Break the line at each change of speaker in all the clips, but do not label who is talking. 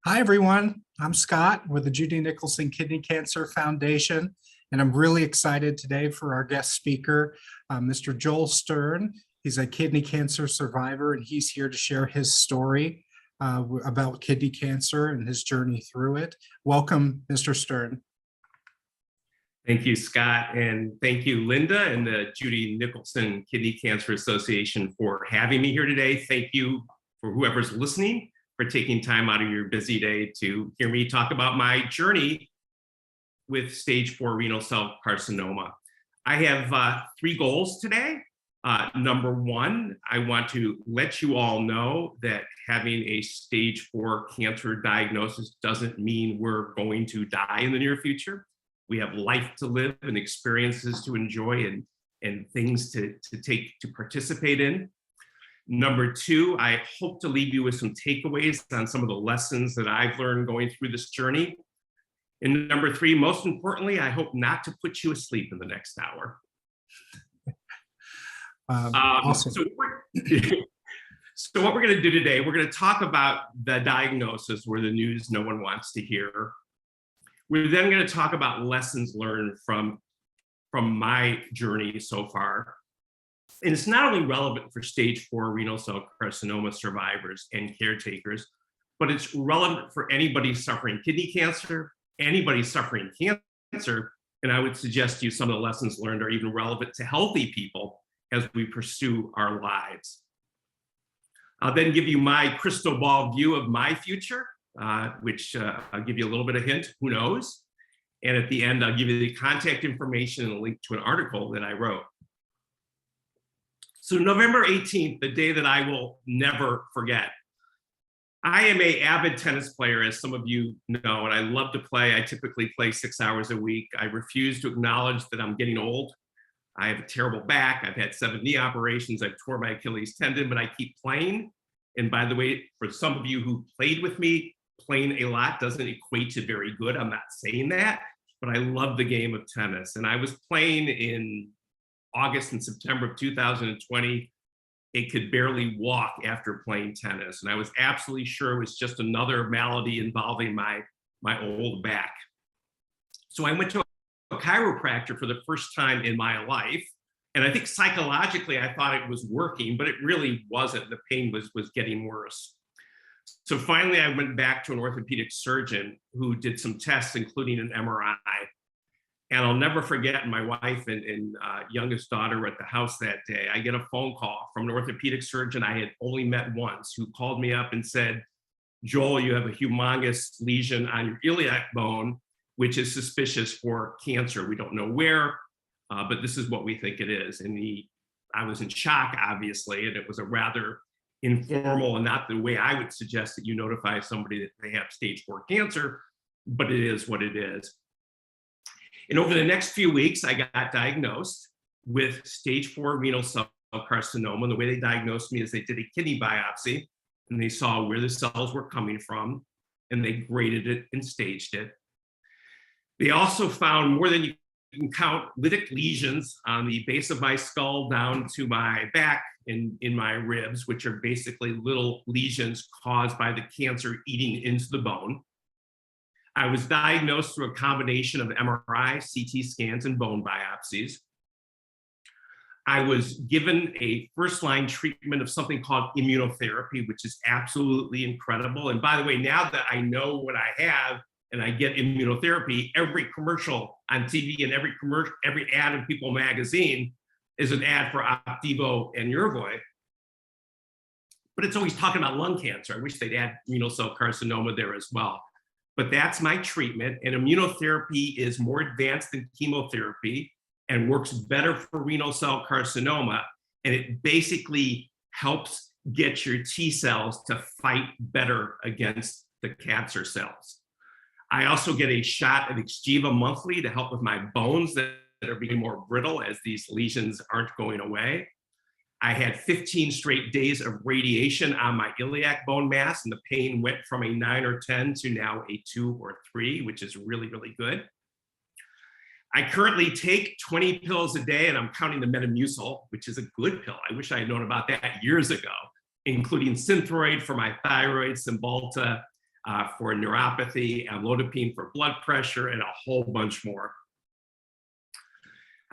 Hi, everyone. I'm Scott with the Judy Nicholson Kidney Cancer Foundation, and I'm really excited today for our guest speaker, Mr. Joel Stern. He's a kidney cancer survivor, and he's here to share his story about kidney cancer and his journey through it. Welcome, Mr. Stern.
Thank you, Scott, and thank you, Linda and the Judy Nicholson Kidney Cancer Association for having me here today. Thank you for whoever's listening for taking time out of your busy day to hear me talk about my journey with stage 4 renal cell carcinoma. I have 3 goals today. Number 1, I want to let you all know that having a stage 4 cancer diagnosis doesn't mean we're going to die in the near future. We have life to live and experiences to enjoy and things to participate in. Number 2, I hope to leave you with some takeaways on some of the lessons that I've learned going through this journey. And number 3, most importantly, I hope not to put you asleep in the next hour.
Awesome.
So what we're going to do today, we're going to talk about the diagnosis, where the news no one wants to hear. We're then going to talk about lessons learned from my journey so far. And it's not only relevant for stage 4 renal cell carcinoma survivors and caretakers, but it's relevant for anybody suffering kidney cancer, anybody suffering cancer. And I would suggest to you some of the lessons learned are even relevant to healthy people as we pursue our lives. I'll then give you my crystal ball view of my future, which I'll give you a little bit of hint, who knows? And at the end, I'll give you the contact information and a link to an article that I wrote. So November 18th, the day that I will never forget. I am an avid tennis player, as some of you know, and I love to play. I typically play 6 hours a week. I refuse to acknowledge that I'm getting old. I have a terrible back. I've had 7 knee operations. I've tore my Achilles tendon, but I keep playing. And by the way, for some of you who played with me, playing a lot doesn't equate to very good. I'm not saying that, but I love the game of tennis. And I was playing in August and September of 2020. It could barely walk after playing tennis. And I was absolutely sure it was just another malady involving my old back. So I went to a chiropractor for the first time in my life. And I think psychologically, I thought it was working, but it really wasn't. The pain was getting worse. So finally, I went back to an orthopedic surgeon who did some tests, including an MRI. And I'll never forget, my wife and youngest daughter were at the house that day. I get a phone call from an orthopedic surgeon I had only met once, who called me up and said, "Joel, you have a humongous lesion on your iliac bone, which is suspicious for cancer. We don't know where, but this is what we think it is." And I was in shock, obviously, and it was a rather informal and not the way I would suggest that you notify somebody that they have stage 4 cancer, but it is what it is. And over the next few weeks, I got diagnosed with stage 4 renal cell carcinoma. And the way they diagnosed me is they did a kidney biopsy, and they saw where the cells were coming from, and they graded it and staged it. They also found more than you can count lytic lesions on the base of my skull down to my back in my ribs, which are basically little lesions caused by the cancer eating into the bone. I was diagnosed through a combination of MRI, CT scans, and bone biopsies. I was given a first-line treatment of something called immunotherapy, which is absolutely incredible. And by the way, now that I know what I have and I get immunotherapy, every commercial on TV and every ad in People magazine is an ad for Opdivo and Yervoy. But it's always talking about lung cancer. I wish they'd add renal cell carcinoma there as well. But that's my treatment, and immunotherapy is more advanced than chemotherapy and works better for renal cell carcinoma, and it basically helps get your T cells to fight better against the cancer cells. I also get a shot of Xgeva monthly to help with my bones that are becoming more brittle as these lesions aren't going away. I had 15 straight days of radiation on my iliac bone mass, and the pain went from a 9 or 10 to now a 2 or 3, which is really, really good. I currently take 20 pills a day, and I'm counting the Metamucil, which is a good pill. I wish I had known about that years ago, including Synthroid for my thyroid, Cymbalta, for neuropathy, amlodipine for blood pressure, and a whole bunch more.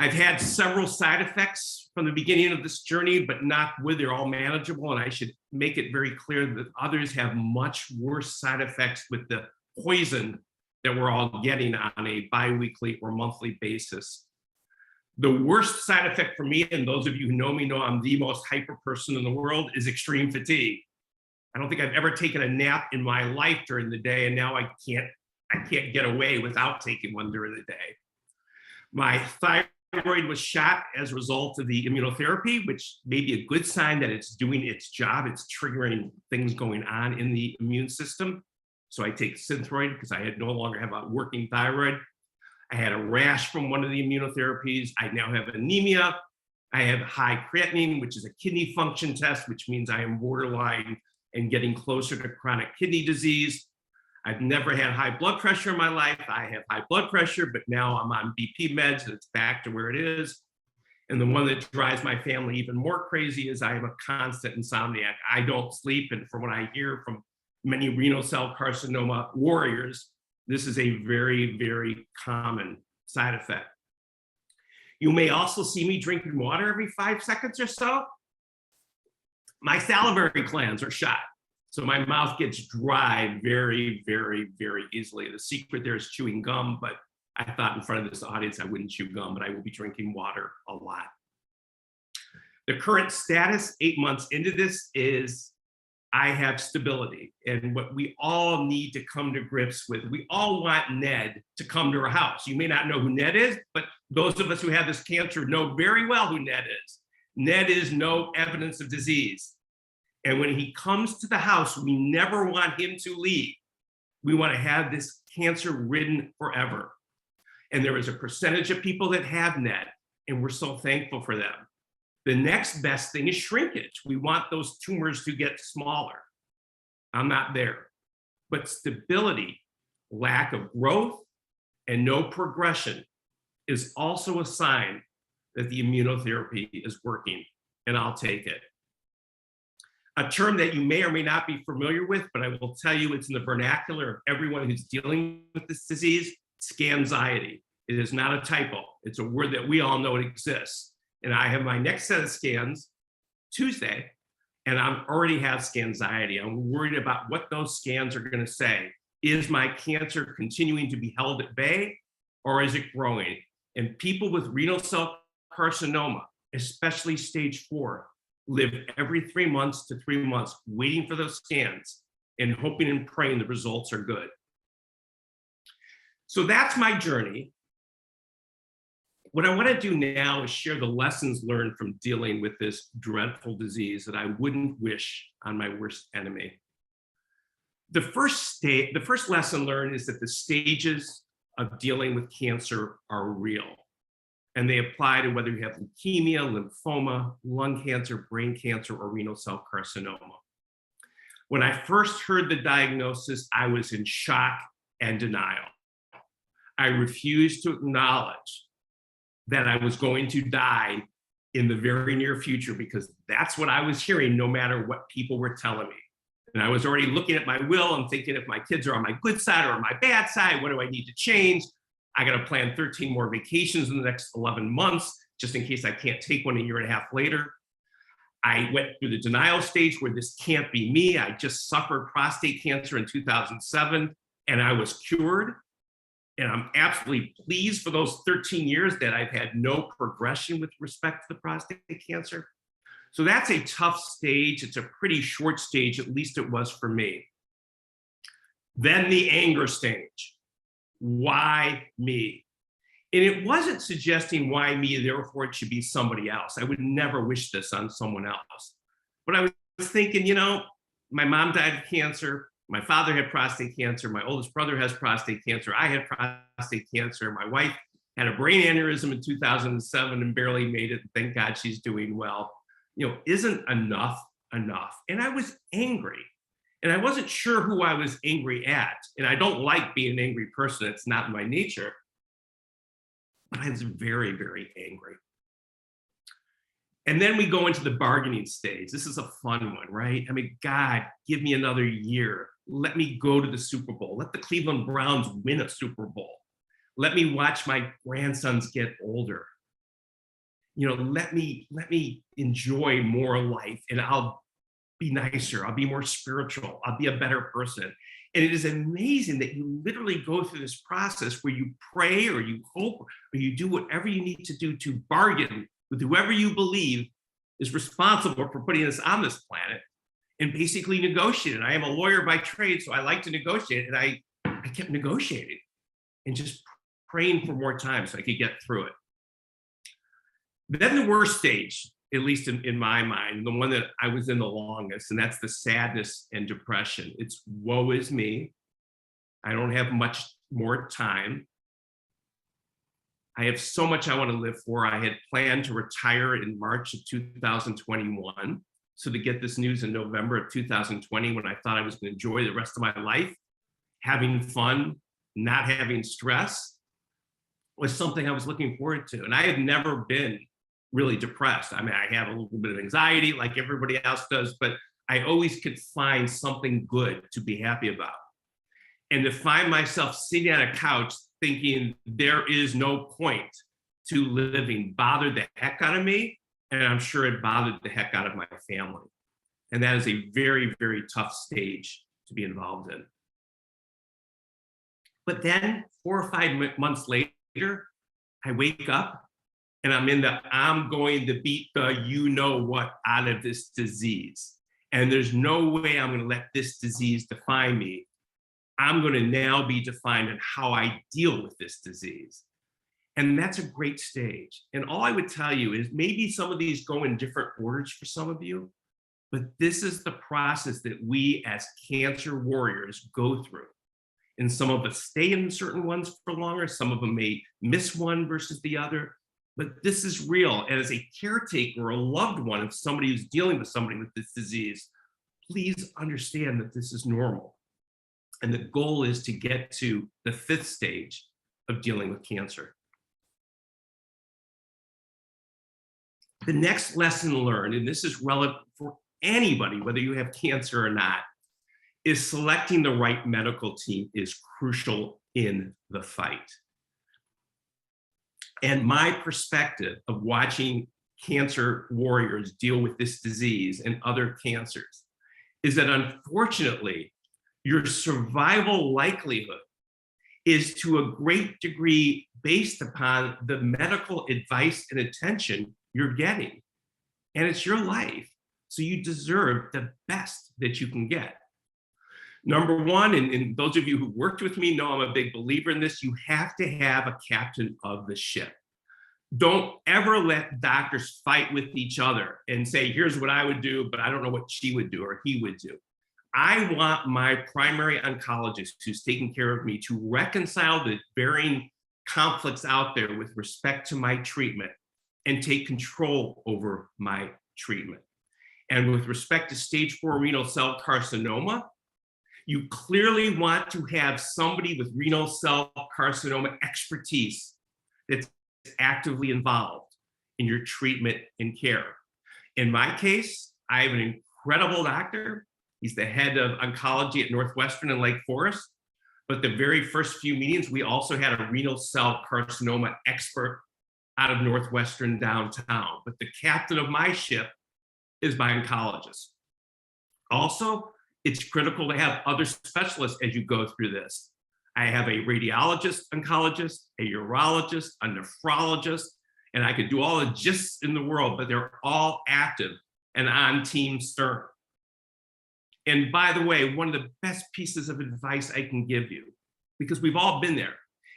I've had several side effects from the beginning of this journey, but not with, they're all manageable. And I should make it very clear that others have much worse side effects with the poison that we're all getting on a biweekly or monthly basis. The worst side effect for me, and those of you who know me know I'm the most hyper person in the world, is extreme fatigue. I don't think I've ever taken a nap in my life during the day, and now I can't get away without taking one during the day. My thyroid was shot as a result of the immunotherapy, which may be a good sign that it's doing its job. It's triggering things going on in the immune system. So I take Synthroid because I no longer have a working thyroid. I had a rash from one of the immunotherapies. I now have anemia. I have high creatinine, which is a kidney function test, which means I am borderline and getting closer to chronic kidney disease. I've never had high blood pressure in my life. I have high blood pressure, but now I'm on BP meds and it's back to where it is. And the one that drives my family even more crazy is I am a constant insomniac. I don't sleep. And from what I hear from many renal cell carcinoma warriors, this is a very, very common side effect. You may also see me drinking water every 5 seconds or so. My salivary glands are shot. So my mouth gets dry very, very, very easily. The secret there is chewing gum, but I thought in front of this audience I wouldn't chew gum, but I will be drinking water a lot. The current status 8 months into this is I have stability. And what we all need to come to grips with, we all want Ned to come to our house. You may not know who Ned is, but those of us who have this cancer know very well who Ned is. Ned is no evidence of disease. And when he comes to the house, we never want him to leave. We want to have this cancer ridden forever. And there is a percentage of people that have Ned, and we're so thankful for them. The next best thing is shrinkage. We want those tumors to get smaller. I'm not there. But stability, lack of growth, and no progression is also a sign that the immunotherapy is working, and I'll take it. A term that you may or may not be familiar with, but I will tell you it's in the vernacular of everyone who's dealing with this disease, scanxiety. It is not a typo. It's a word that we all know it exists. And I have my next set of scans Tuesday, and I already have scanxiety. I'm worried about what those scans are going to say. Is my cancer continuing to be held at bay, or is it growing? And people with renal cell carcinoma, especially stage 4, live every 3 months to 3 months waiting for those scans and hoping and praying the results are good. So that's my journey. What I want to do now is share the lessons learned from dealing with this dreadful disease that I wouldn't wish on my worst enemy. The first lesson learned is that the stages of dealing with cancer are real. And they apply to whether you have leukemia, lymphoma, lung cancer, brain cancer, or renal cell carcinoma. When I first heard the diagnosis, I was in shock and denial. I refused to acknowledge that I was going to die in the very near future because that's what I was hearing no matter what people were telling me. And I was already looking at my will and thinking if my kids are on my good side or on my bad side, what do I need to change? I got to plan 13 more vacations in the next 11 months, just in case I can't take one a year and a half later. I went through the denial stage where this can't be me. I just suffered prostate cancer in 2007 and I was cured. And I'm absolutely pleased for those 13 years that I've had no progression with respect to the prostate cancer. So that's a tough stage. It's a pretty short stage, at least it was for me. Then the anger stage. Why me? And it wasn't suggesting why me, therefore it should be somebody else. I would never wish this on someone else. But I was thinking, you know, my mom died of cancer. My father had prostate cancer. My oldest brother has prostate cancer. I had prostate cancer. My wife had a brain aneurysm in 2007 and barely made it. Thank God she's doing well. You know, isn't enough enough? And I was angry. And I wasn't sure who I was angry at. And I don't like being an angry person. It's not my nature. But I was very, very angry. And then we go into the bargaining stage. This is a fun one, right? I mean, God, give me another year. Let me go to the Super Bowl. Let the Cleveland Browns win a Super Bowl. Let me watch my grandsons get older. Let me enjoy more life, and I'll be nicer. I'll be more spiritual. I'll be a better person. And it is amazing that you literally go through this process where you pray or you hope or you do whatever you need to do to bargain with whoever you believe is responsible for putting us on this planet and basically negotiate. And I am a lawyer by trade, so I like to negotiate. And I kept negotiating and just praying for more time so I could get through it. Then the worst stage, at least in my mind, the one that I was in the longest, and that's the sadness and depression. It's woe is me. I don't have much more time. I have so much I want to live for. I had planned to retire in March of 2021. So to get this news in November of 2020, when I thought I was going to enjoy the rest of my life, having fun, not having stress, was something I was looking forward to. And I had never been really depressed. I mean, I have a little bit of anxiety like everybody else does, but I always could find something good to be happy about. And to find myself sitting on a couch thinking there is no point to living bothered the heck out of me. And I'm sure it bothered the heck out of my family. And that is a very, very tough stage to be involved in. But then 4 or 5 months later, I wake up and I'm going to beat the you know what out of this disease. And there's no way I'm going to let this disease define me. I'm going to now be defined on how I deal with this disease. And that's a great stage. And all I would tell you is maybe some of these go in different orders for some of you, but this is the process that we as cancer warriors go through. And some of us stay in certain ones for longer. Some of them may miss one versus the other. But this is real. And as a caretaker or a loved one of somebody who's dealing with somebody with this disease, please understand that this is normal. And the goal is to get to the 5th stage of dealing with cancer. The next lesson learned, and this is relevant for anybody, whether you have cancer or not, is selecting the right medical team is crucial in the fight. And my perspective of watching cancer warriors deal with this disease and other cancers is that unfortunately, your survival likelihood is to a great degree based upon the medical advice and attention you're getting. And it's your life, so you deserve the best that you can get. Number one, and those of you who worked with me know I'm a big believer in this, you have to have a captain of the ship. Don't ever let doctors fight with each other and say, here's what I would do, but I don't know what she would do or he would do. I want my primary oncologist who's taking care of me to reconcile the varying conflicts out there with respect to my treatment and take control over my treatment. And with respect to stage 4 renal cell carcinoma, you clearly want to have somebody with renal cell carcinoma expertise that's actively involved in your treatment and care. In my case, I have an incredible doctor. He's the head of oncology at Northwestern in Lake Forest. But the very first few meetings, we also had a renal cell carcinoma expert out of Northwestern downtown. But the captain of my ship is my oncologist. Also, it's critical to have other specialists as you go through this. I have a radiologist, oncologist, a urologist, a nephrologist, and I could do all the gists in the world, but they're all active and on Team Stern. And by the way, one of the best pieces of advice I can give you, because we've all been there,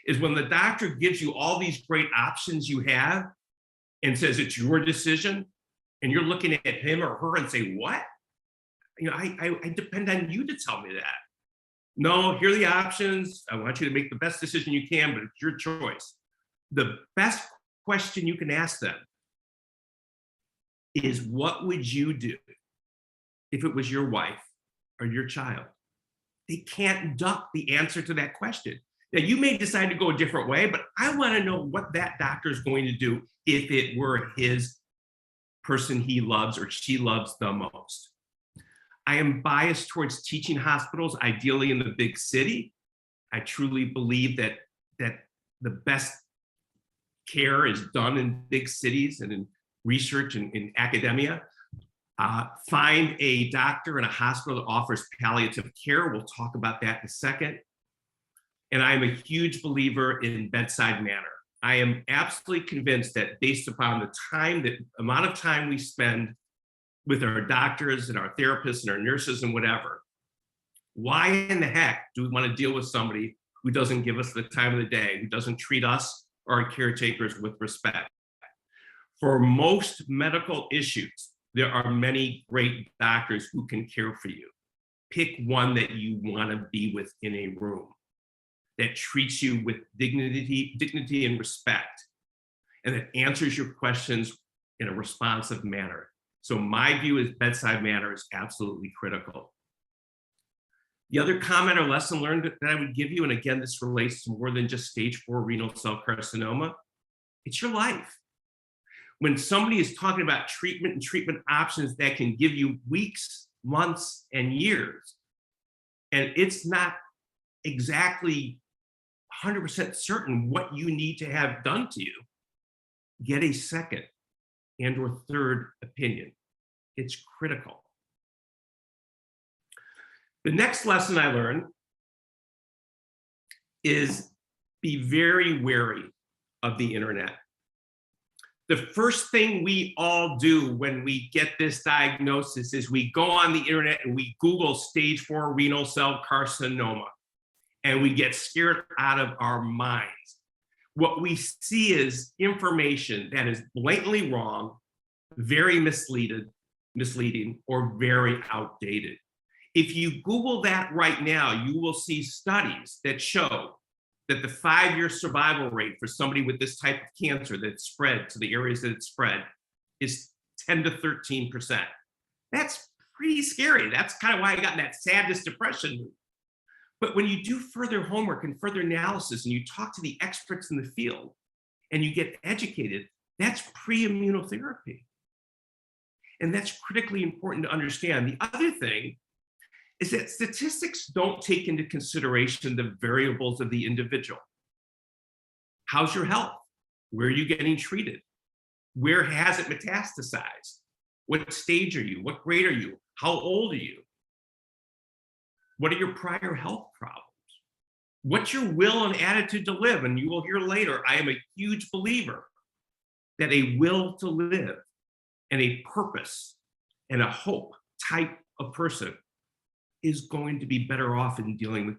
is when the doctor gives you all these great options you have and says it's your decision, and you're looking at him or her and say, what? I depend on you to tell me that. No, here are the options. I want you to make the best decision you can, but it's your choice. The best question you can ask them is, what would you do if it was your wife or your child? They can't duck the answer to that question. Now, you may decide to go a different way, but I want to know what that doctor is going to do if it were his person he loves or she loves the most. I am biased towards teaching hospitals, ideally in the big city. I truly believe that the best care is done in big cities and in research and in academia. Find a doctor in a hospital that offers palliative care. We'll talk about that in a second. And I'm a huge believer in bedside manner. I am absolutely convinced that based upon the amount of time we spend with our doctors and our therapists and our nurses and whatever, why in the heck do we want to deal with somebody who doesn't give us the time of the day, who doesn't treat us or our caretakers with respect? For most medical issues, there are many great doctors who can care for you. Pick one that you want to be with in a room, that treats you with dignity and respect, and that answers your questions in a responsive manner. So my view is bedside manner is absolutely critical. The other comment or lesson learned that I would give you, and again, this relates to more than just stage 4 renal cell carcinoma, it's your life. When somebody is talking about treatment and treatment options that can give you weeks, months, and years, and it's not exactly 100% certain what you need to have done to you, get a second and or third opinion. It's critical. The next lesson I learned is be very wary of the internet. The first thing we all do when we get this diagnosis is we go on the internet and we Google stage 4 renal cell carcinoma, and we get scared out of our minds. What we see is information that is blatantly wrong, very misleading, or very outdated. If you Google that right now, you will see studies that show that the 5-year survival rate for somebody with this type of cancer that's spread to the areas that it's spread is 10 to 13%. That's pretty scary. That's kind of why I got in that sadness depression. But when you do further homework and further analysis and you talk to the experts in the field and you get educated, that's pre-immunotherapy. And that's critically important to understand. The other thing is that statistics don't take into consideration the variables of the individual. How's your health? Where are you getting treated? Where has it metastasized? What stage are you? What grade are you? How old are you? What are your prior health problems? What's your will and attitude to live? And you will hear later, I am a huge believer that a will to live and a purpose and a hope type of person is going to be better off in dealing with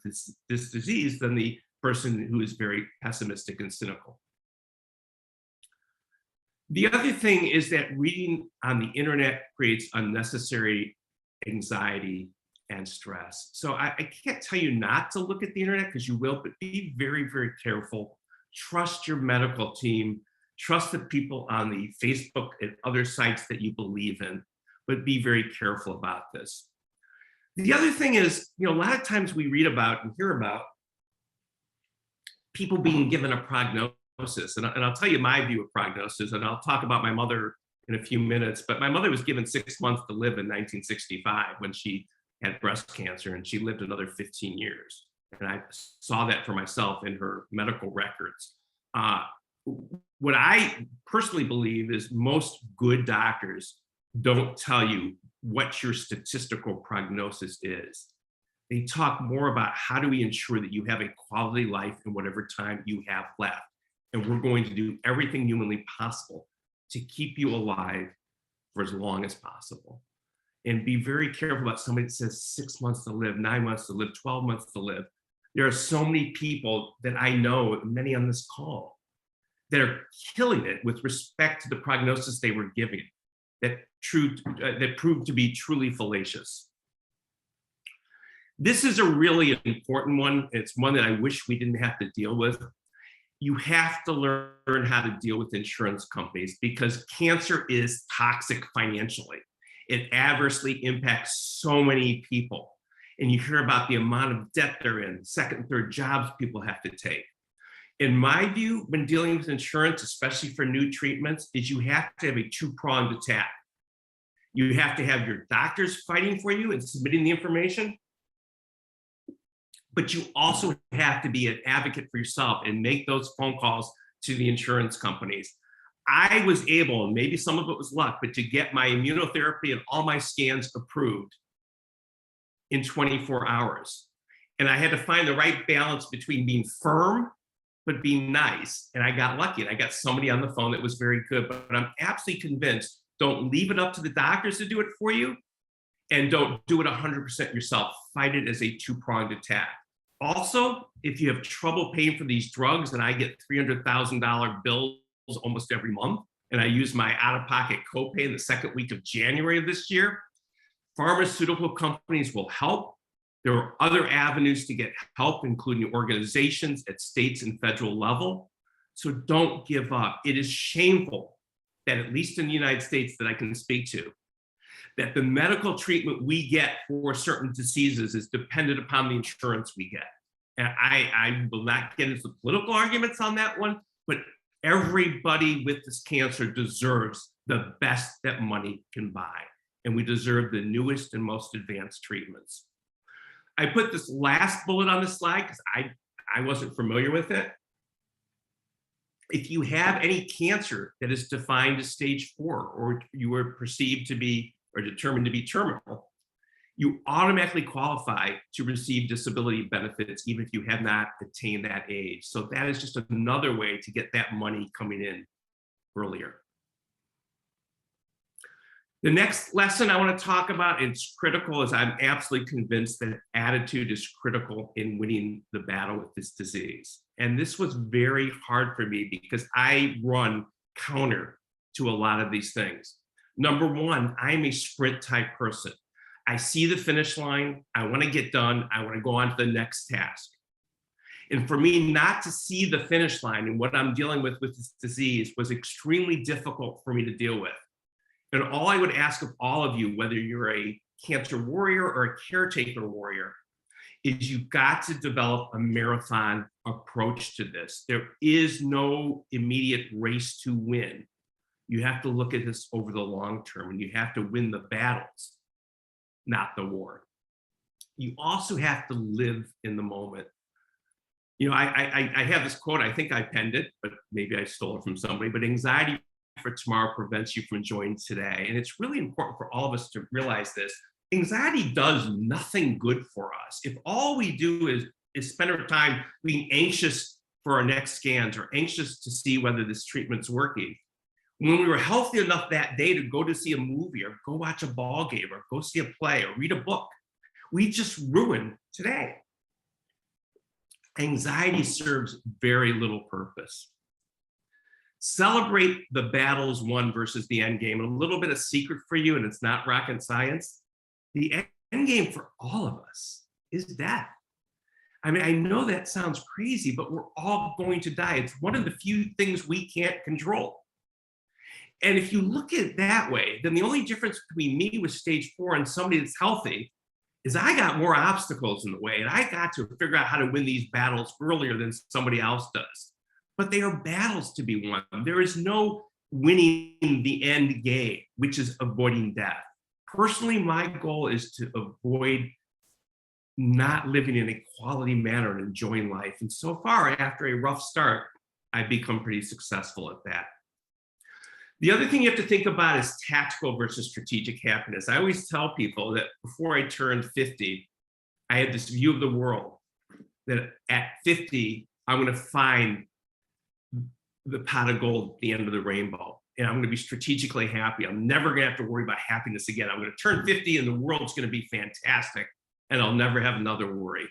this disease than the person who is very pessimistic and cynical. The other thing is that reading on the internet creates unnecessary anxiety and stress. So I can't tell you not to look at the internet, because you will, but be very, very careful. Trust your medical team. Trust the people on the Facebook and other sites that you believe in, but be very careful about this. The other thing is, a lot of times we read about and hear about people being given a prognosis. And I'll tell you my view of prognosis, and I'll talk about my mother in a few minutes. But my mother was given 6 months to live in 1965 when she had breast cancer, and she lived another 15 years. And I saw that for myself in her medical records. What I personally believe is most good doctors don't tell you what your statistical prognosis is. They talk more about how do we ensure that you have a quality life in whatever time you have left. And we're going to do everything humanly possible to keep you alive for as long as possible. And be very careful about somebody that says 6 months to live, 9 months to live, 12 months to live. There are so many people that I know, many on this call, that are killing it with respect to the prognosis they were giving, that proved to be truly fallacious. This is a really important one. It's one that I wish we didn't have to deal with. You have to learn how to deal with insurance companies, because cancer is toxic financially. It adversely impacts so many people. And you hear about the amount of debt they're in, second and third jobs people have to take. In my view, when dealing with insurance, especially for new treatments, is you have to have a two-pronged attack. You have to have your doctors fighting for you and submitting the information, but you also have to be an advocate for yourself and make those phone calls to the insurance companies. I was able, and maybe some of it was luck, but to get my immunotherapy and all my scans approved in 24 hours. And I had to find the right balance between being firm, but being nice. And I got lucky, and I got somebody on the phone that was very good. But I'm absolutely convinced, don't leave it up to the doctors to do it for you, and don't do it 100% yourself. Fight it as a two-pronged attack. Also, if you have trouble paying for these drugs, and I get $300,000 bills almost every month, and I use my out-of-pocket copay in the second week of January of this year, pharmaceutical companies will help. There are other avenues to get help, including organizations at states and federal level. So don't give up. It is shameful that, at least in the United States that I can speak to, that the medical treatment we get for certain diseases is dependent upon the insurance we get. And I will not get into political arguments on that one, but everybody with this cancer deserves the best that money can buy. And we deserve the newest and most advanced treatments. I put this last bullet on the slide because I wasn't familiar with it. If you have any cancer that is defined as stage 4, or you were perceived to be or determined to be terminal, you automatically qualify to receive disability benefits, even if you have not attained that age. So that is just another way to get that money coming in earlier. The next lesson I want to talk about, it's critical, is I'm absolutely convinced that attitude is critical in winning the battle with this disease. And this was very hard for me because I run counter to a lot of these things. Number one, I'm a sprint type person. I see the finish line, I want to get done, I want to go on to the next task. And for me not to see the finish line and what I'm dealing with this disease was extremely difficult for me to deal with. And all I would ask of all of you, whether you're a cancer warrior or a caretaker warrior, is you've got to develop a marathon approach to this. There is no immediate race to win. You have to look at this over the long term, and you have to win the battles, not the war. You also have to live in the moment. You know, I have this quote, I think I penned it, but maybe I stole it from somebody, but anxiety for tomorrow prevents you from enjoying today. And it's really important for all of us to realize this. Anxiety does nothing good for us. If all we do is spend our time being anxious for our next scans or anxious to see whether this treatment's working, when we were healthy enough that day to go to see a movie or go watch a ball game or go see a play or read a book, we just ruined today. Anxiety serves very little purpose. Celebrate the battles won versus the end game. A little bit of secret for you, and it's not rocket science. The end game for all of us is death. I mean, I know that sounds crazy, but we're all going to die. It's one of the few things we can't control. And if you look at it that way, then the only difference between me with stage 4 and somebody that's healthy is I got more obstacles in the way, and I got to figure out how to win these battles earlier than somebody else does. But they are battles to be won. There is no winning the end game, which is avoiding death. Personally, my goal is to avoid not living in a quality manner and enjoying life. And so far, after a rough start, I've become pretty successful at that. The other thing you have to think about is tactical versus strategic happiness. I always tell people that before I turned 50, I had this view of the world that at 50, I'm going to find the pot of gold at the end of the rainbow. And I'm going to be strategically happy. I'm never going to have to worry about happiness again. I'm going to turn 50 and the world's going to be fantastic. And I'll never have another worry.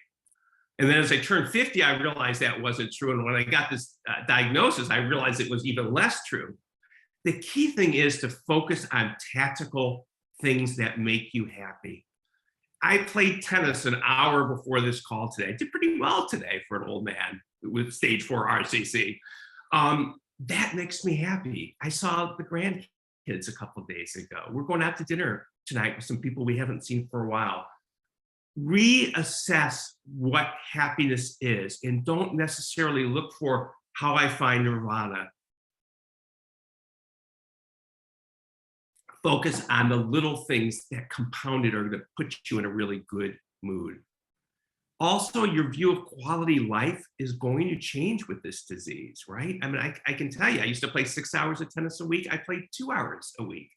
And then as I turned 50, I realized that wasn't true. And when I got this diagnosis, I realized it was even less true. The key thing is to focus on tactical things that make you happy. I played tennis an hour before this call today. I did pretty well today for an old man with stage 4 RCC. That makes me happy. I saw the grandkids a couple of days ago. We're going out to dinner tonight with some people we haven't seen for a while. reassess what happiness is and don't necessarily look for how I find nirvana. Focus on the little things that compounded are going to put you in a really good mood. Also, your view of quality life is going to change with this disease, right? I mean, I can tell you, I used to play 6 hours of tennis a week. I played 2 hours a week.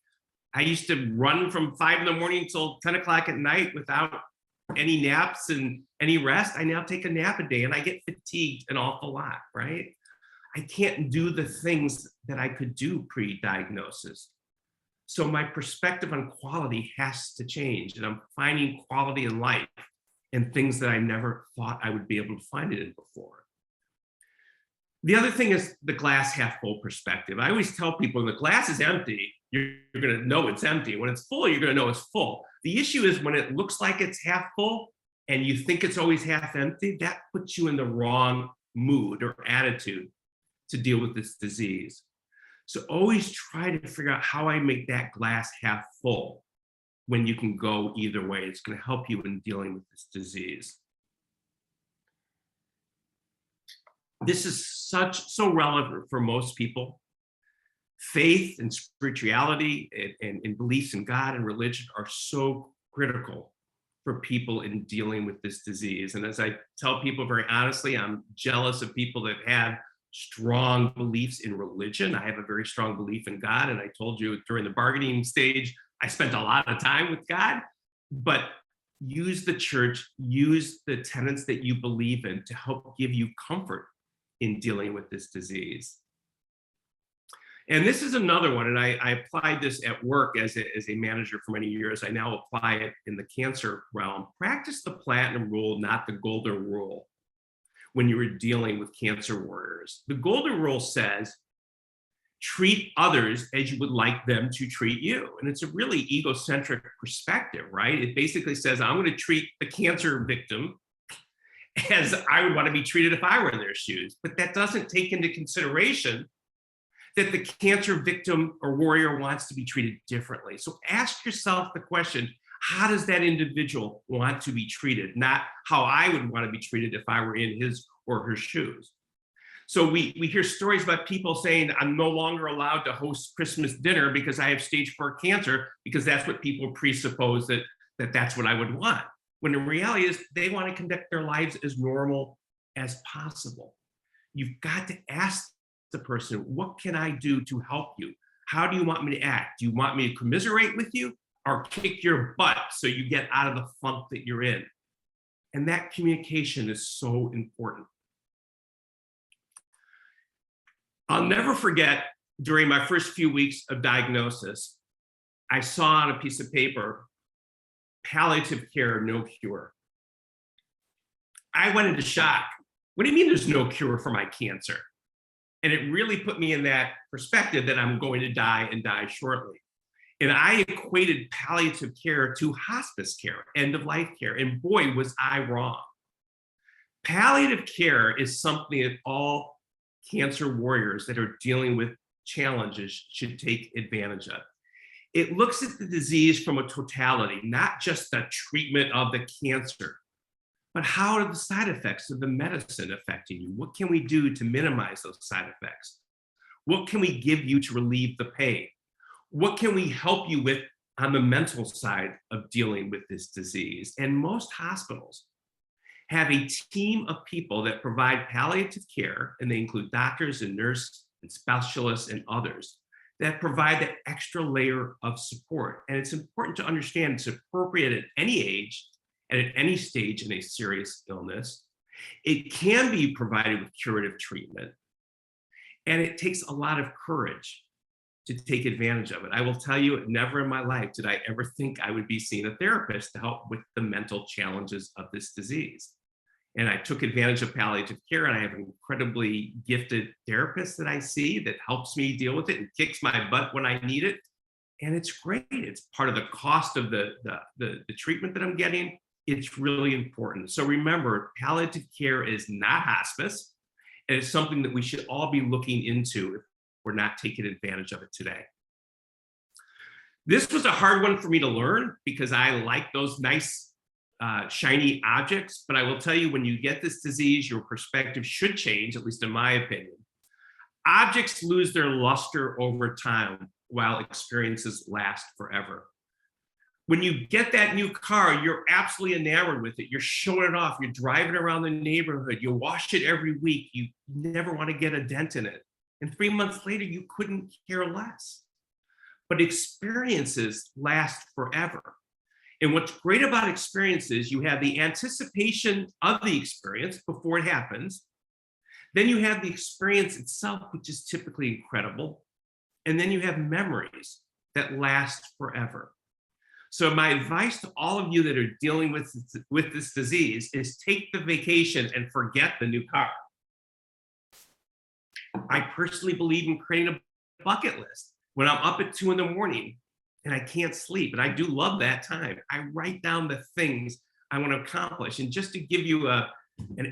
I used to run from 5 in the morning till 10 o'clock at night without any naps and any rest. I now take a nap a day and I get fatigued an awful lot, right? I can't do the things that I could do pre-diagnosis. So my perspective on quality has to change, and I'm finding quality in life in things that I never thought I would be able to find it in before. The other thing is the glass half full perspective. I always tell people when the glass is empty, you're going to know it's empty. When it's full, you're going to know it's full. The issue is when it looks like it's half full and you think it's always half empty, that puts you in the wrong mood or attitude to deal with this disease. So always try to figure out how I make that glass half full when you can go either way. It's going to help you in dealing with this disease. This is so relevant for most people. Faith and spirituality and beliefs in God and religion are so critical for people in dealing with this disease. And as I tell people very honestly, I'm jealous of people that have strong beliefs in religion. I have a very strong belief in God. And I told you during the bargaining stage, I spent a lot of time with God, but use the church, use the tenets that you believe in to help give you comfort in dealing with this disease. And this is another one, and I applied this at work as a manager for many years. I now apply it in the cancer realm. Practice the platinum rule, not the golden rule, when you were dealing with cancer warriors. The golden rule says, treat others as you would like them to treat you. And it's a really egocentric perspective, right? It basically says, I'm going to treat the cancer victim as I would want to be treated if I were in their shoes. But that doesn't take into consideration that the cancer victim or warrior wants to be treated differently. So ask yourself the question, how does that individual want to be treated? Not how I would want to be treated if I were in his or her shoes. So we hear stories about people saying, I'm no longer allowed to host Christmas dinner because I have stage 4 cancer, because that's what people presuppose that's what I would want. When the reality is they want to conduct their lives as normal as possible. You've got to ask the person, what can I do to help you? How do you want me to act? Do you want me to commiserate with you or kick your butt so you get out of the funk that you're in? And that communication is so important. I'll never forget, during my first few weeks of diagnosis, I saw on a piece of paper, palliative care, no cure. I went into shock. What do you mean there's no cure for my cancer? And it really put me in that perspective that I'm going to die and die shortly. And I equated palliative care to hospice care, end of life care. And boy, was I wrong. Palliative care is something that all cancer warriors that are dealing with challenges should take advantage of. It looks at the disease from a totality, not just the treatment of the cancer, but how are the side effects of the medicine affecting you? What can we do to minimize those side effects? What can we give you to relieve the pain? What can we help you with on the mental side of dealing with this disease? And most hospitals have a team of people that provide palliative care, and they include doctors and nurses and specialists and others that provide that extra layer of support. And it's important to understand it's appropriate at any age and at any stage in a serious illness. It can be provided with curative treatment, and it takes a lot of courage to take advantage of it. I will tell you, never in my life did I ever think I would be seeing a therapist to help with the mental challenges of this disease. And I took advantage of palliative care, and I have an incredibly gifted therapist that I see that helps me deal with it and kicks my butt when I need it. And it's great. It's part of the cost of the treatment that I'm getting. It's really important. So remember, palliative care is not hospice, and it's something that we should all be looking into if we're not taking advantage of it today. This was a hard one for me to learn because I like those nice shiny objects, but I will tell you, when you get this disease, your perspective should change, at least in my opinion. Objects lose their luster over time, while experiences last forever. When you get that new car, you're absolutely enamored with it. You're showing it off. You're driving around the neighborhood. You wash it every week. You never want to get a dent in it. And 3 months later, you couldn't care less. But experiences last forever. And what's great about experiences, you have the anticipation of the experience before it happens. Then you have the experience itself, which is typically incredible. And then you have memories that last forever. So my advice to all of you that are dealing with this disease is take the vacation and forget the new car. I personally believe in creating a bucket list. When I'm up at 2 a.m. and I can't sleep, and I do love that time, I write down the things I want to accomplish. And just to give you an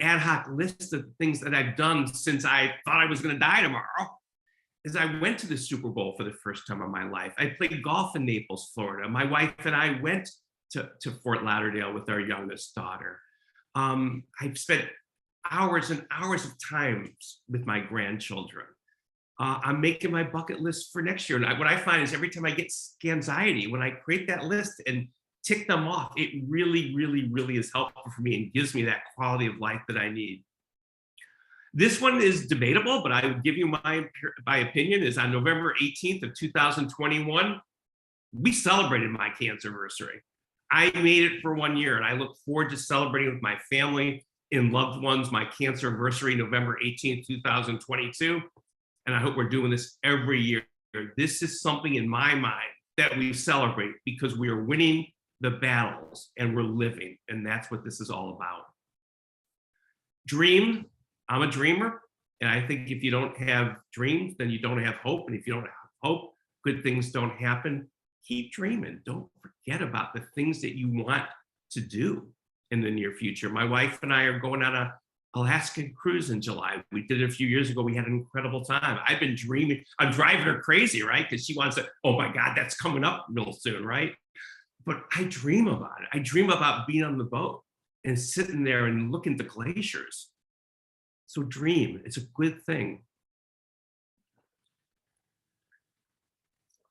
ad hoc list of things that I've done since I thought I was going to die tomorrow, is I went to the Super Bowl for the first time in my life. I played golf in Naples, Florida. My wife and I went to Fort Lauderdale with our youngest daughter. I've spent hours and hours of time with my grandchildren. I'm making my bucket list for next year. And what I find is every time I get anxiety, when I create that list and tick them off, it really, really, really is helpful for me and gives me that quality of life that I need. This one is debatable, but I would give you my opinion is on November 18th of 2021, we celebrated my cancerversary. I made it for 1 year, and I look forward to celebrating with my family and loved ones my cancerversary, November 18th, 2022. And I hope we're doing this every year. This is something in my mind that we celebrate because we are winning the battles and we're living. And that's what this is all about. Dream. I'm a dreamer. And I think if you don't have dreams, then you don't have hope. And if you don't have hope, good things don't happen. Keep dreaming. Don't forget about the things that you want to do in the near future. My wife and I are going on a Alaskan cruise in July. We did it a few years ago. We had an incredible time. I've been dreaming. I'm driving her crazy, right? Because she wants to, oh my God, that's coming up real soon, right? But I dream about it. I dream about being on the boat and sitting there and looking at the glaciers. So dream, it's a good thing.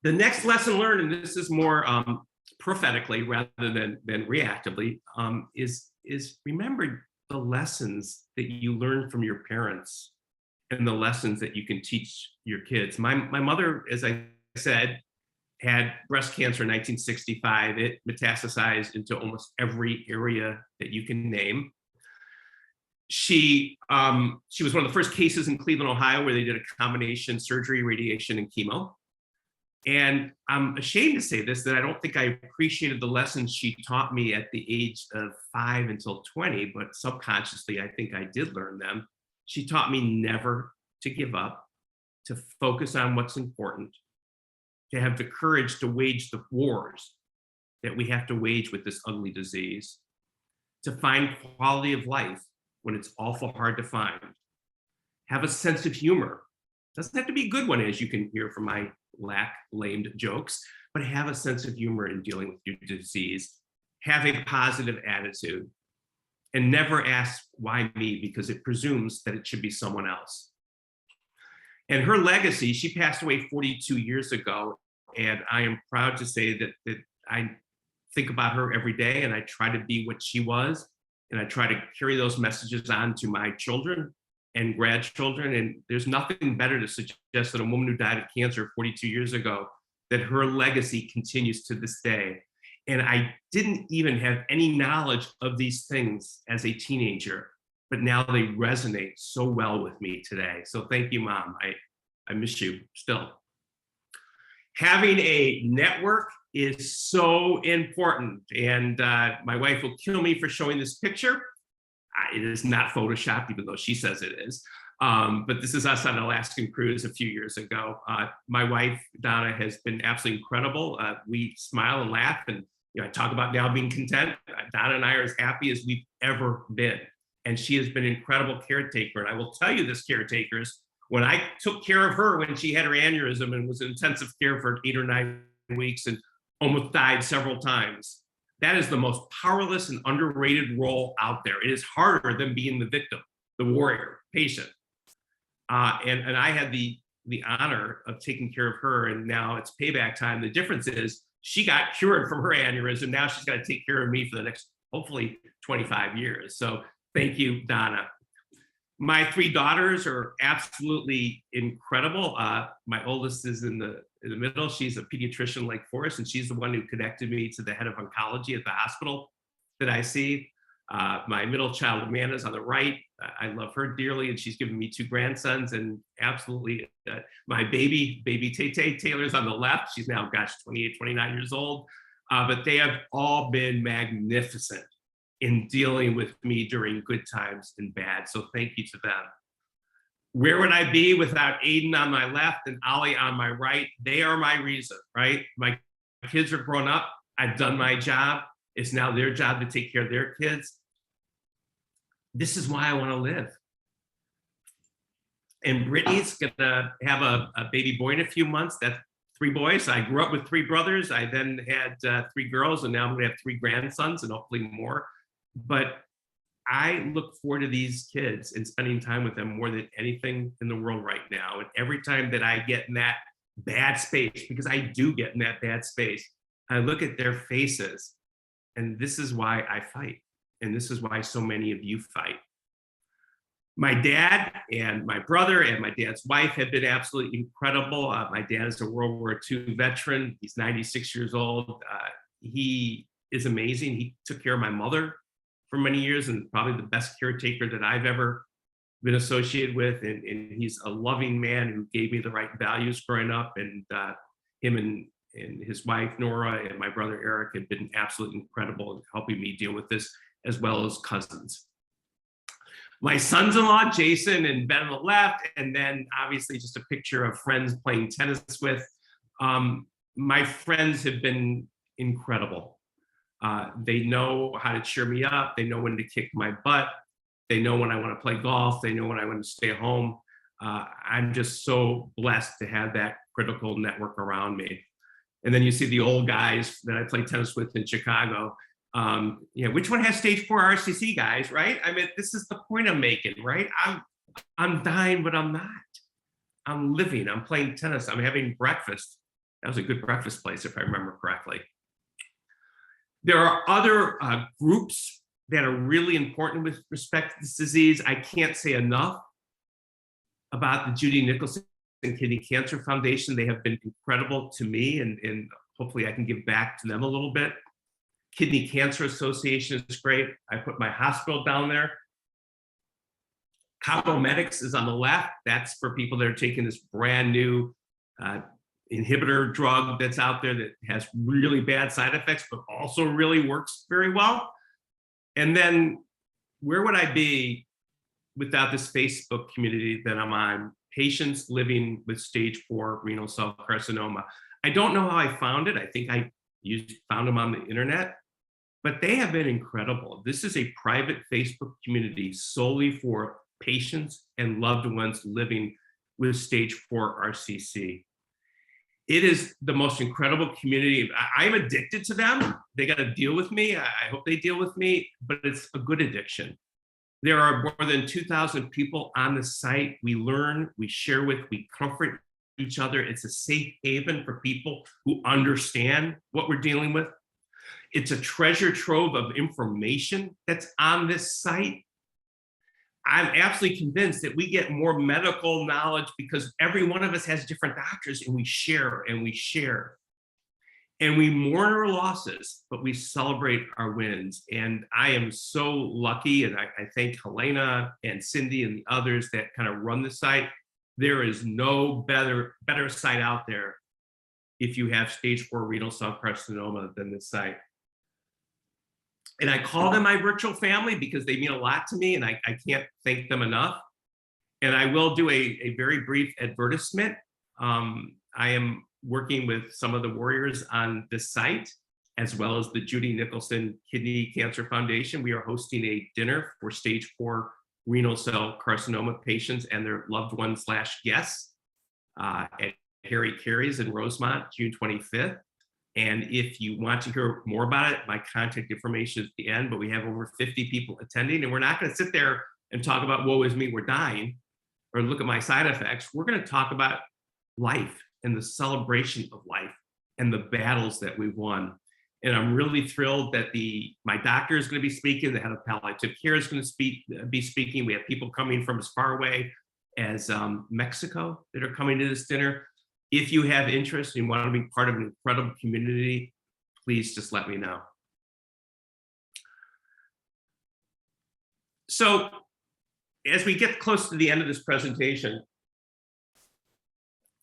The next lesson learned, and this is more prophetically rather than reactively, is remember the lessons that you learn from your parents and the lessons that you can teach your kids. My mother, as I said, had breast cancer in 1965. It metastasized into almost every area that you can name. She was one of the first cases in Cleveland, Ohio, where they did a combination surgery, radiation, and chemo. And I'm ashamed to say this, that I don't think I appreciated the lessons she taught me at the age of 5 until 20, but subconsciously, I think I did learn them. She taught me never to give up, to focus on what's important, to have the courage to wage the wars that we have to wage with this ugly disease, to find quality of life when it's awful hard to find, have a sense of humor. Doesn't have to be a good one, as you can hear from my lamed jokes, but have a sense of humor in dealing with your disease, have a positive attitude, and never ask why me, because it presumes that it should be someone else. And her legacy, she passed away 42 years ago, and I am proud to say that I think about her every day, and I try to be what she was, and I try to carry those messages on to my children and grandchildren. And there's nothing better to suggest that a woman who died of cancer 42 years ago, that her legacy continues to this day. And I didn't even have any knowledge of these things as a teenager, but now they resonate so well with me today. So thank you, Mom. I miss you still. Having a network is so important. And my wife will kill me for showing this picture. It is not Photoshopped, even though she says it is. But this is us on an Alaskan cruise a few years ago. My wife, Donna, has been absolutely incredible. We smile and laugh, and I talk about now being content. Donna and I are as happy as we've ever been. And she has been an incredible caretaker. And I will tell you this, caretakers, when I took care of her when she had her aneurysm and was in intensive care for 8 or 9 weeks and almost died several times, That is the most powerless and underrated role out there. It is harder than being the victim, the warrior, patient. And I had the honor of taking care of her, and now it's payback time. The difference is she got cured from her aneurysm. Now she's got to take care of me for the next, hopefully, 25 years. So thank you, Donna. My 3 daughters are absolutely incredible. My oldest is in the middle. She's a pediatrician like Forrest, and she's the one who connected me to the head of oncology at the hospital that I see. My middle child, Amanda, is on the right. I love her dearly, and she's given me 2 grandsons, and absolutely my baby Tay Taylor's on the left. She's now, 28, 29 years old. But they have all been magnificent in dealing with me during good times and bad. So thank you to them. Where would I be without Aiden on my left and Ollie on my right? They are my reason, right? My kids are grown up. I've done my job. It's now their job to take care of their kids. This is why I want to live. And Brittany's gonna have a baby boy in a few months. That's 3 boys. I grew up with 3 brothers. I then had 3 girls, and now I'm gonna have 3 grandsons and hopefully more. But I look forward to these kids and spending time with them more than anything in the world right now. And every time that I get in that bad space, because I do get in that bad space, I look at their faces, and this is why I fight. And this is why so many of you fight. My dad and my brother and my dad's wife have been absolutely incredible. My dad is a World War II veteran. He's 96 years old. He is amazing. He took care of my mother for many years, and probably the best caretaker that I've ever been associated with. And he's a loving man who gave me the right values growing up. And him and his wife, Nora, and my brother, Eric, have been absolutely incredible in helping me deal with this, as well as cousins. My sons-in-law, Jason and Ben on the left, and then obviously just a picture of friends playing tennis with. My friends have been incredible. They know how to cheer me up. They know when to kick my butt. They know when I want to play golf. They know when I want to stay home. I'm just so blessed to have that critical network around me. And then you see the old guys that I play tennis with in Chicago. Which one has stage 4 RCC, guys, right? I mean, this is the point I'm making, right? I'm dying, but I'm not. I'm living, I'm playing tennis, I'm having breakfast. That was a good breakfast place, if I remember correctly. There are other groups that are really important with respect to this disease. I can't say enough about the Judy Nicholson Kidney Cancer Foundation. They have been incredible to me, and hopefully I can give back to them a little bit. Kidney Cancer Association is great. I put my hospital down there. Cabo Medics is on the left. That's for people that are taking this brand new inhibitor drug that's out there that has really bad side effects, but also really works very well. And then where would I be without this Facebook community that I'm on? Patients living with stage 4 renal cell carcinoma. I don't know how I found it. I think I found them on the internet, but they have been incredible. This is a private Facebook community solely for patients and loved ones living with stage 4 RCC. It is the most incredible community. I'm addicted to them. They got to deal with me. I hope they deal with me, but it's a good addiction. There are more than 2,000 people on the site. We learn, we share with, we comfort each other. It's a safe haven for people who understand what we're dealing with. It's a treasure trove of information that's on this site. I'm absolutely convinced that we get more medical knowledge because every one of us has different doctors, and we share and we share. And we mourn our losses, but we celebrate our wins. And I am so lucky, and I thank Helena and Cindy and the others that kind of run the site. There is no better site out there if you have stage 4 renal cell carcinoma than this site. And I call them my virtual family because they mean a lot to me, and I can't thank them enough. And I will do a very brief advertisement. I am working with some of the warriors on this site, as well as the Judy Nicholson Kidney Cancer Foundation. We are hosting a dinner for stage 4 renal cell carcinoma patients and their loved ones / guests at Harry Carey's in Rosemont, June 25th. And if you want to hear more about it, my contact information is at the end, but we have over 50 people attending, and we're not going to sit there and talk about woe is me, we're dying, or look at my side effects. We're going to talk about life and the celebration of life and the battles that we've won. And I'm really thrilled that my doctor is going to be speaking. The head of palliative care is going to be speaking. We have people coming from as far away as Mexico that are coming to this dinner. If you have interest and you want to be part of an incredible community, please just let me know. So as we get close to the end of this presentation,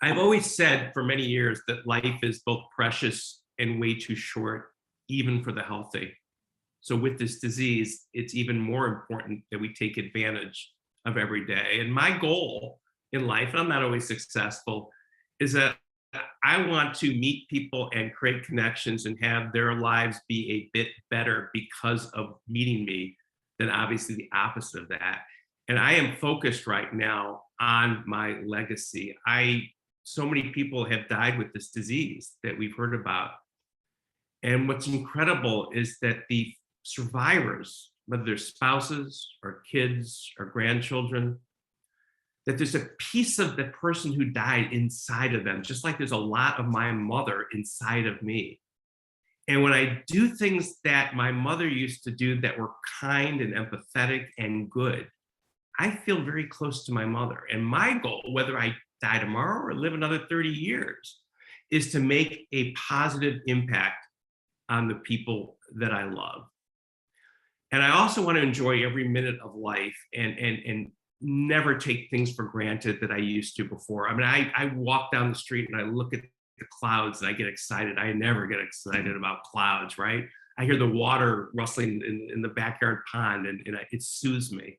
I've always said for many years that life is both precious and way too short, even for the healthy. So with this disease, it's even more important that we take advantage of every day. And my goal in life, and I'm not always successful, is that I want to meet people and create connections and have their lives be a bit better because of meeting me than obviously the opposite of that. And I am focused right now on my legacy. So many people have died with this disease that we've heard about. And what's incredible is that the survivors, whether they're spouses or kids or grandchildren, that there's a piece of the person who died inside of them, just like there's a lot of my mother inside of me. And when I do things that my mother used to do that were kind and empathetic and good, I feel very close to my mother. And my goal, whether I die tomorrow or live another 30 years, is to make a positive impact on the people that I love. And I also want to enjoy every minute of life and never take things for granted that I used to before. I mean, I walk down the street and I look at the clouds and I get excited. I never get excited about clouds, right? I hear the water rustling in the backyard pond and it soothes me.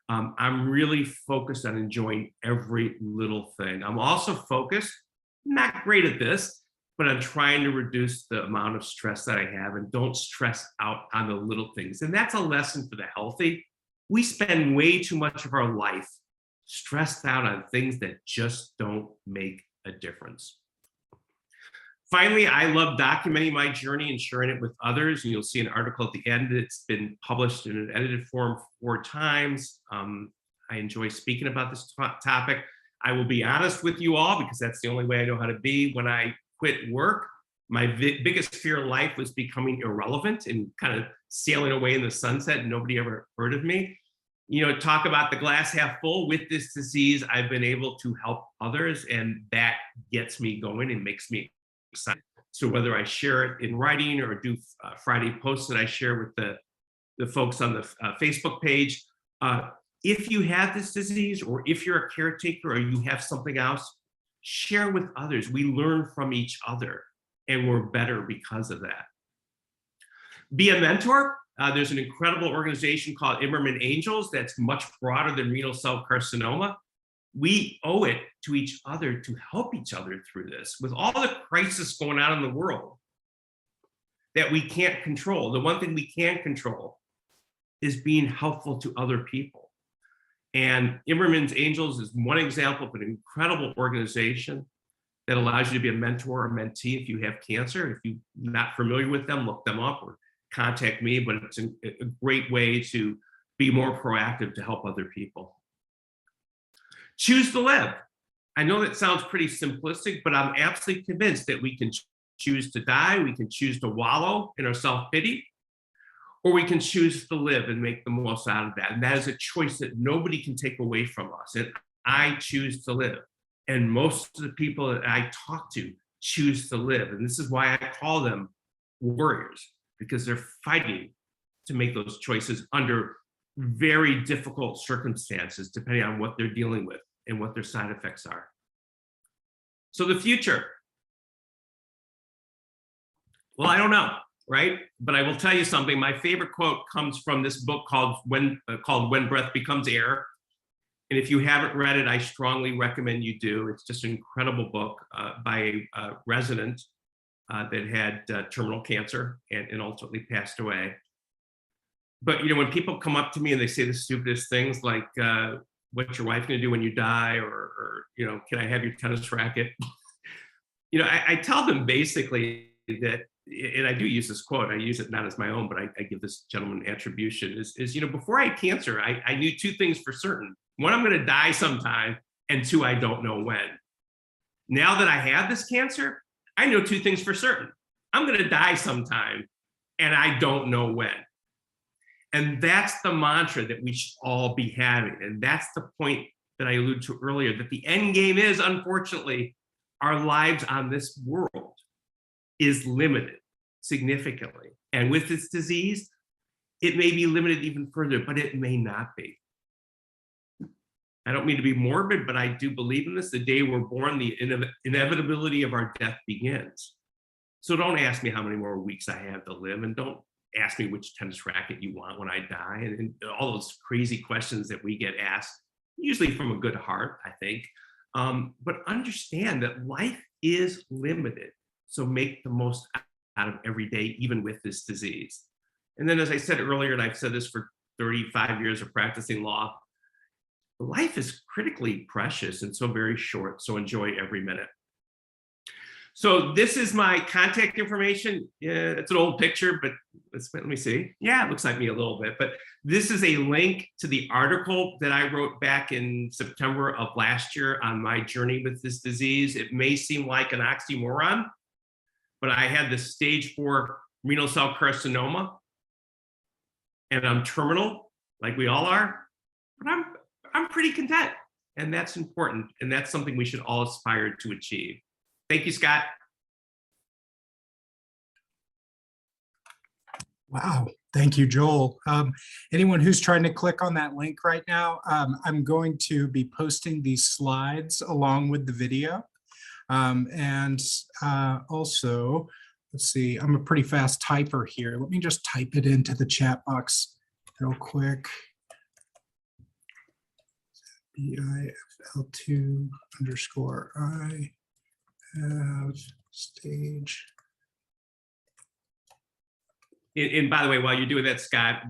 I'm really focused on enjoying every little thing. I'm also focused, not great at this, but I'm trying to reduce the amount of stress that I have and don't stress out on the little things. And that's a lesson for the healthy. We spend way too much of our life stressed out on things that just don't make a difference. Finally, I love documenting my journey and sharing it with others. And you'll see an article at the end. It's been published in an edited form 4 times. I enjoy speaking about this topic. I will be honest with you all because that's the only way I know how to be. When I quit work, my biggest fear in life was becoming irrelevant and kind of sailing away in the sunset and nobody ever heard of me. You know, talk about the glass half full. With this disease, I've been able to help others, and that gets me going and makes me excited. So whether I share it in writing or do Friday posts that I share with the folks on the Facebook page, if you have this disease or if you're a caretaker or you have something else, share with others. We learn from each other and we're better because of that. Be a mentor. There's an incredible organization called Immerman Angels that's much broader than renal cell carcinoma. We owe it to each other to help each other through this. With all the crisis going on in the world that we can't control, the one thing we can control is being helpful to other people. And Immerman's Angels is one example of an incredible organization that allows you to be a mentor or mentee if you have cancer. If you're not familiar with them, look them up or contact me, but it's a great way to be more proactive to help other people. Choose to live. I know that sounds pretty simplistic, but I'm absolutely convinced that we can choose to die, we can choose to wallow in our self-pity, or we can choose to live and make the most out of that. And that is a choice that nobody can take away from us. And I choose to live. And most of the people that I talk to choose to live. And this is why I call them warriors, because they're fighting to make those choices under very difficult circumstances, depending on what they're dealing with and what their side effects are. So the future. Well, I don't know, right? But I will tell you something. My favorite quote comes from this book called When Breath Becomes Air. And if you haven't read it, I strongly recommend you do. It's just an incredible book by a resident that had terminal cancer and ultimately passed away. But you know, when people come up to me and they say the stupidest things like, "What's your wife going to do when you die?" or you know, "Can I have your tennis racket?" You know, I tell them basically that, and I do use this quote, I use it not as my own, but I give this gentleman attribution, is, before I had cancer, I knew two things for certain. One, I'm going to die sometime, and two, I don't know when. Now that I have this cancer, I know two things for certain. I'm going to die sometime, and I don't know when. And that's the mantra that we should all be having. And that's the point that I alluded to earlier, that the end game is, unfortunately, our lives on this world is limited significantly. And with this disease, it may be limited even further, but it may not be. I don't mean to be morbid, but I do believe in this. The day we're born, the inevitability of our death begins. So don't ask me how many more weeks I have to live, and don't ask me which tennis racket you want when I die, and all those crazy questions that we get asked, usually from a good heart, I think. But understand that life is limited. So make the most out of every day, even with this disease. And then, as I said earlier, and I've said this for 35 years of practicing law, life is critically precious and so very short. So enjoy every minute. So this is my contact information. Yeah, it's an old picture, but let me see. Yeah, it looks like me a little bit, but this is a link to the article that I wrote back in September of last year on my journey with this disease. It may seem like an oxymoron, but I had this stage 4 renal cell carcinoma, and I'm terminal, like we all are, but I'm pretty content, and that's important, and that's something we should all aspire to achieve. Thank you, Scott.
Wow. Thank you, Joel. Anyone who's trying to click on that link right now, I'm going to be posting these slides along with the video. Also, let's see, I'm a pretty fast typer here. Let me just type it into the chat box real quick. BIFL2_I have stage.
And by the way, while you're doing that, Scott,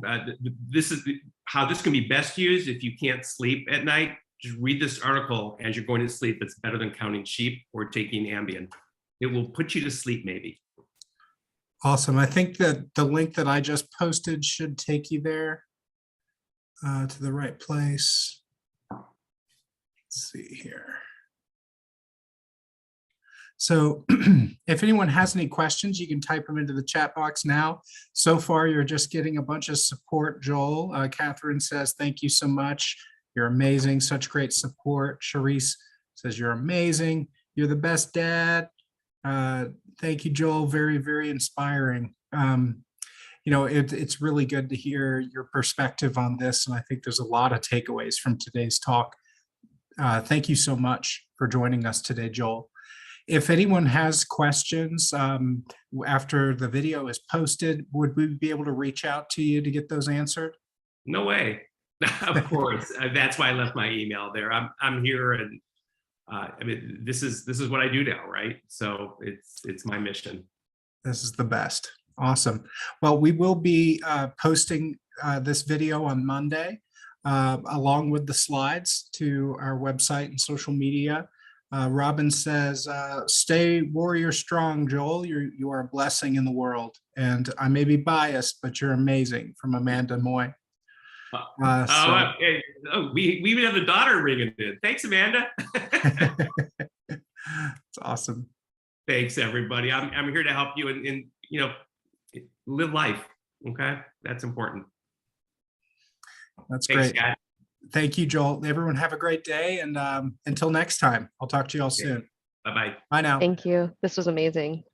this is how this can be best used if you can't sleep at night. Just read this article as you're going to sleep. It's better than counting sheep or taking Ambien. It will put you to sleep, maybe.
Awesome. I think that the link that I just posted should take you there to the right place. Let's see here. So if anyone has any questions, you can type them into the chat box now. So far, you're just getting a bunch of support, Joel. Catherine says, thank you so much. You're amazing. Such great support. Charisse says, you're amazing. You're the best dad. Thank you, Joel. Very, very inspiring. It's really good to hear your perspective on this. And I think there's a lot of takeaways from today's talk. Thank you so much for joining us today, Joel. If anyone has questions after the video is posted, would we be able to reach out to you to get those answered?
No way. Of course. That's why I left my email there. I'm here, and this is what I do now, right? So it's my mission.
This is the best. Awesome. Well, we will be posting this video on Monday, along with the slides, to our website and social media. Robin says, stay warrior strong, Joel. You are a blessing in the world. And I may be biased, but you're amazing, from Amanda Moy.
We even have the daughter ringing in. Thanks, Amanda.
It's awesome.
Thanks, everybody. I'm here to help you and live life. Okay, that's important.
That's
Thanks,
great.
Scott.
Thank you, Joel. Everyone have a great day. And until next time, I'll talk to you all soon.
Bye-bye.
Bye now.
Thank you. This was amazing.